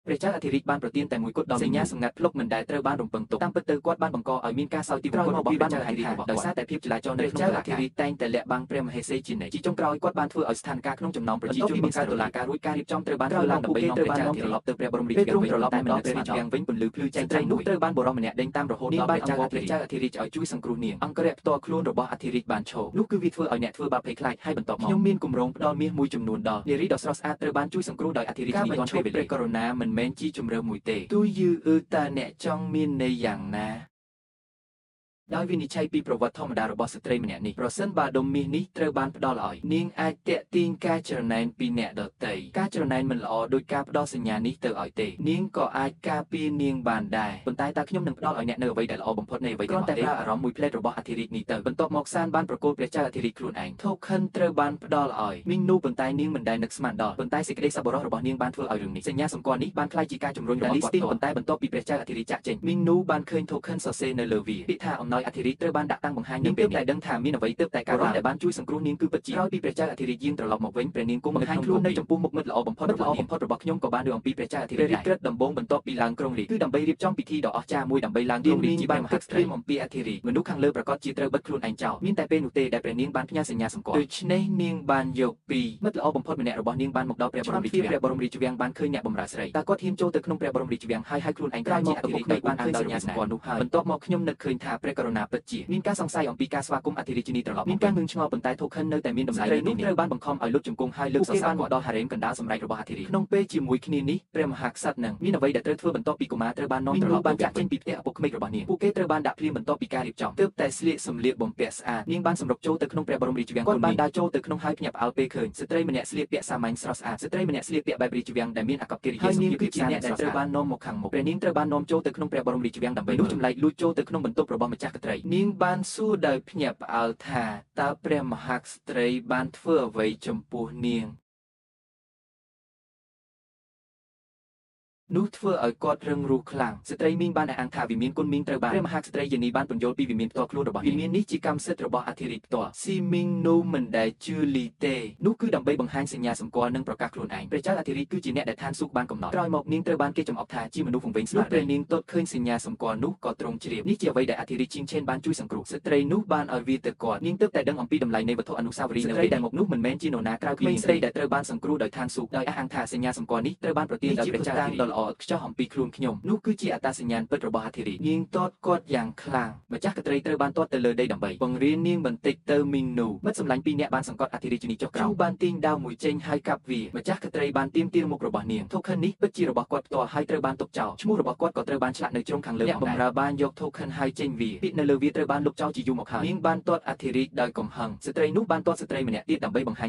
ព្រះចៅអធិរាជបានប្រទានតែមួយគត់ដល់សញ្ញាសម្ងាត់ភ្លុកមិនដែលត្រូវបានរំពឹងទុកតាមពិតទៅគាត់បានបង្កឲ្យមានការសោយទីប្រវត្តិរបស់ព្រះចៅអធិរាជដោយសារតែភាពចលាចលនៅក្នុងតុលាការតែងតែលាក់បាំងព្រះមហេសីជានិច្ចជាចុងក្រោយគាត់បានធ្វើឲ្យស្ថានភាពក្នុងចំណោមប្រជាជនមានការតុលាការរួចការរៀបចំត្រូវបានធ្វើឡើងដើម្បីនាំព្រះចៅអធិរាជត្រឡប់ទៅព្រះបរមរាជវាំងវិញត្រឡប់តែម្ដងព្រះរាជវាំងវិញពន្លឺភ្លឺចែងចាំងនោះត្រូវបានបរិមម្នាក់ដេញតាមរហូតដល់ព្រះចៅអធិរាជឲ្យជួយសង្គ្រោះនាងអង្គរៈផ្ទាល់ខ្លួនរបស់អធិរាជបានឈរនោះគឺវាធ្វើឲ្យអ្នកធ្វើបាបភ័យខ្លាចហើយបន្ទាប់មកខ្ញុំមានគម្រោងផ្ដល់មាសមួយចំនួនដល់នារីដ៏ស្រស់ស្អាតត្រូវបានជួយសង្គ្រោះដោយអធិរាជនេះទាន់ពេលវេលាព្រះករុណាមិនមែនជាជំរឿមួយទេទូយឺតើអ្នកចង់មានន័យយ៉ាងណាដោយវិនិច្ឆ័យពីប្រវត្តិធម្មតារបស់ស្ត្រីម្នាក់នេះប្រសិនបើដុំមាសនេះត្រូវបានផ្ដល់ឲ្យនាងអាចតាក់ទាញការច្រណែនពីអ្នកដទៃការច្រណែនមិនល្អដោយការផ្ដល់សញ្ញានេះទៅឲ្យទេនាងក៏អាចការពារនាងបានដែរប៉ុន្តែតើខ្ញុំនឹងផ្ដល់ឲ្យអ្នកនៅអ្វីដែលល្អបំផុតនៃអ្វីទាំងអស់ទេគ្រាន់តែប្រើអារម្មណ៍មួយផ្លែតរបស់អធិរាជនេះទៅបន្ទាប់មកសានបានប្រគល់ព្រះចៅអធិរាជខ្លួនឯង Token ត្រូវបានផ្ដល់ឲ្យមីងនូប៉ុន្តែនាងមិនដែលនឹកស្មានដល់ប៉ុន្តែសេចក្តីសប្បុរសរបស់នាងបានធ្វើឲ្យរឿងនេះសញ្ញាសម្គាល់នេះបានក្លាយជាការជំរុញរបស់គាត់ប៉ុន្តែបន្ទាប់ពីព្រះចៅអធិរាជចាក់ចេញមីងនូបានឃើញ Token សរសេរនៅលើវាពាក្យថាអំណោយអធិរាជត្រូវបានដាក់តាំងបង្ហាញនាងទើបតែដឹងថាមានអ្វីទើបតែកើតឡើងដែលបានជួយសង្គ្រោះនាងគឺពិតជាក្រោយពីព្រះចៅអធិរាជយាងត្រឡប់មកវិញព្រះនាងគុំបង្ហាញខ្លួននៅចំពោះមុខមិត្តល្អបំផុតរបស់ខ្ញុំក៏បានរឿងអំពីព្រះចៅអធិរាជព្រះរាជក្រឹត្យដំបូងបន្ទាប់ពីឡើងគ្រងរាជគឺដើម្បីរៀបចំពិធីដ៏អស្ចារ្យមួយដើម្បីឡើងគ្រងរាជជាព្រះមហាក្សត្រីអំពីអធិរាជមនុស្សខាងលើប្រកាសជាត្រូវបិទខ្លួនឯងចោលមានតែពេលនោះទេដែលព្រះនាងបានផ្ញើសញ្ញាសម្គាល់ដូច្នេះនាងបានយកពីមិត្តល្អបំផុតម្នាក់របស់នាងបានមកដល់ព្រះបរមរាជវាំងបានឃើញអ្នកបម្រើស្រីតើគាត់ហ៊ានចូលទៅក្នុងព្រះបរមរាជវាំងហើយខ្លួនឯងក្រោយមកអធិរាជបានឃើញសញ្ញាសម្គាល់នោះហើយបន្ទាប់មកខ្ញុំនឹកឃើញថាព្រះករុណាពិតជាមានការសង្ស័យអំពីការស្វាគមន៍អធិរាជនីត្រឡប់មានការងឿងឆ្ងល់ប៉ុន្តែ Token នៅតែមានតម្លៃនោះត្រូវបានបង្ខំឲ្យលុតជង្គង់ហើយលើកសរសើរមកដល់ហារ៉េមកណ្ដាលសម្រេចរបស់អធិរាជក្នុងពេលជាមួយគ្នានេះព្រះមហាក្សត្រនឹងមានអ្វីដែលត្រូវធ្វើបន្ទាប់ពីកុមារត្រូវបាននាំត្រឡប់បានចាក់ចេញពីផ្ទះឪពុកក្មេករបស់នាងពួកគេត្រូវបានដាក់ភ្លាមបន្ទាប់ពីការរៀបចំទើបតែស្លៀកសម្លៀកបំពាក់ស្អាតនាងបានសម្រុកចូលទៅក្នុងព្រះបរមរាជវាំងគាត់បានដើរចូលទៅក្នុងហើយភ្ញាក់ផ្អើលពេលឃើញស្ត្រីម្នាក់ស្លៀកពាក់សាមញ្ញស្រស់ស្អាតស្ត្រីម្នាក់ស្លៀកពាក់បែបរាជវាំងដែលមានអាកប្បកិរិយាសម្ភារគឺជាអ្នកដែលត្រូវបាននាំមកខាងមុខព្រះនាងត្រូវបាននាំចូលទៅក្នុងព្រះបរមរាជវាំងដើម្បីលួចចម្លែកលួចចូលទៅក្នុងបន្ទប់របស់ម្ចាស់ក្ត្រីនាងបានសួរដោយភ្ញាក់ផ្អើលថាតើព្រះមហាក្សត្រីបានធ្វើអ្វីចំពោះនាងនោះធ្វើឲ្យគាត់រឹងរូសខ្លាំងស្ត្រីមីងបានអះអាងថាវិមានគុណមីងត្រូវបានព្រះមហាក្សត្រីយានីបានពន្យល់ពីវិមានផ្ទាល់ខ្លួនរបស់វិមាននេះជាកម្មសិទ្ធិរបស់អធិរាជផ្ទាល់ស៊ីមីងនូមិនដែលជឿលីទេនោះគឺដើម្បីបង្ហាញសញ្ញាសម្គាល់និងប្រកាសខ្លួនឯងព្រះចៅអធិរាជគឺជាអ្នកដែលឋានសួគ៌បានកំណត់ក្រោយមកនាងត្រូវបានគេចំអកថាជាមនុស្សវង្វេងស្មារតីព្រះនាងទតឃើញសញ្ញាសម្គាល់នោះក៏ទ្រង់ជ្រាបនេះជាអ្វីដែលអធិរាជឈីងឆេនបានជួយសង្គ្រោះស្ត្រីនោះបានឲ្យវាទៅគាត់នាងទើបតែដឹងអំពីតម្លៃនៃវត្ថុអនុស្សាវរីយ៍នៅពេលដែលមកនោះមិនមែនជានរណាក្រៅពីស្រីដែលត្រូវបានសង្គ្រោះដោយឋានសួគ៌ដោយអះអាងថាសញ្ញាសម្គាល់នេះត្រូវបានប្រទានដោយព្រះចៅអធិរាជដ៏ល្អឥតខ្ចោះអំពីខ្លួនខ្ញុំនោះគឺជាអត្តសញ្ញាណពិតរបស់អធិរាជនាងទាត់គាត់យ៉ាងខ្លាំងម្ចាស់ក្ត្រីត្រូវបានទាត់ទៅលើដីដើម្បីបង្រៀននាងបន្តិចទៅមីងនូមិត្តសម្លាញ់ពីរនាក់បានសង្កត់អធិរាជនេះចុះក្រោមបានទាញដាវមួយចេញហើយកាប់វាម្ចាស់ក្ត្រីបានទាមទារមុខរបស់នាង Token នេះពិតជារបស់គាត់ផ្ទាល់ហើយត្រូវបានទុកចោលឈ្មោះរបស់គាត់ក៏ត្រូវបានឆ្លាក់នៅជ្រុងខាងលើអ្នកបម្រើបានយក Token ហើយចេញវាពាក្យនៅលើវាត្រូវបានលុបចោលជាយូរមកហើយនាងបានទាត់អធិរាជដោយកំហឹងស្ត្រីនោះបានទាត់ស្ត្រីម្នាក់ទៀតដើម្បីបង្ហា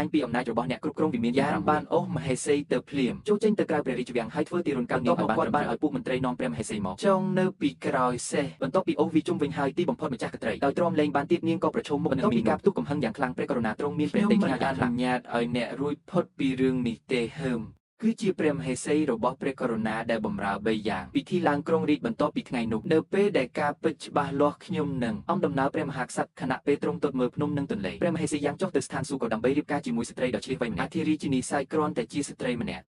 ញពីអំណាចរបស់អ្នកគ្រប់គ្រងវិមានយ៉ាងបានអូសមហេសីទៅភ្លាមចូលចេញទៅក្រៅព្រះរាជវាំងហើយធ្វើទារុណកម្មនាងឲ្យគាត់បានឲ្យពួកមន្ត្រីនាំព្រះមហេសីមកចងនៅពីក្រោយសេះបន្ទាប់ពីអូសវាជុំវិញហើយទីបំផុតម្ចាស់ក្ត្រីដោយទ្រាំលែងបានទៀតនាងក៏ប្រឈមមុខនឹងមានការផ្ទុះកំហឹងយ៉ាងខ្លាំងព្រះករុណាទ្រង់មានព្រះតេជញាអនុញ្ញាតឲ្យអ្នករួចផុតពីរឿងនេះទេហើមគឺជាព្រះមហេសីរបស់ព្រះករុណាដែលបម្រើ3យ៉ាងពិធីឡើងគ្រងរាជបន្ទាប់ពីថ្ងៃនោះនៅពេលដែលការពិតច្បាស់លាស់ខ្ញុំនឹងអង្គដំណើរព្រះមហាក្សត្រខណៈពេលទ្រង់ទតមើលភ្នំនិងទន្លេព្រះមហេសីយ៉ាងចុះទៅស្ថានសួគ៌ក៏ដើម្បីរៀបការជាមួយស្ត្រីដ៏ឆ្លៀសវៃម្នាក់អធិរាជិនីសាយគ្រាន់តែជាស្ត្រីម្នាក់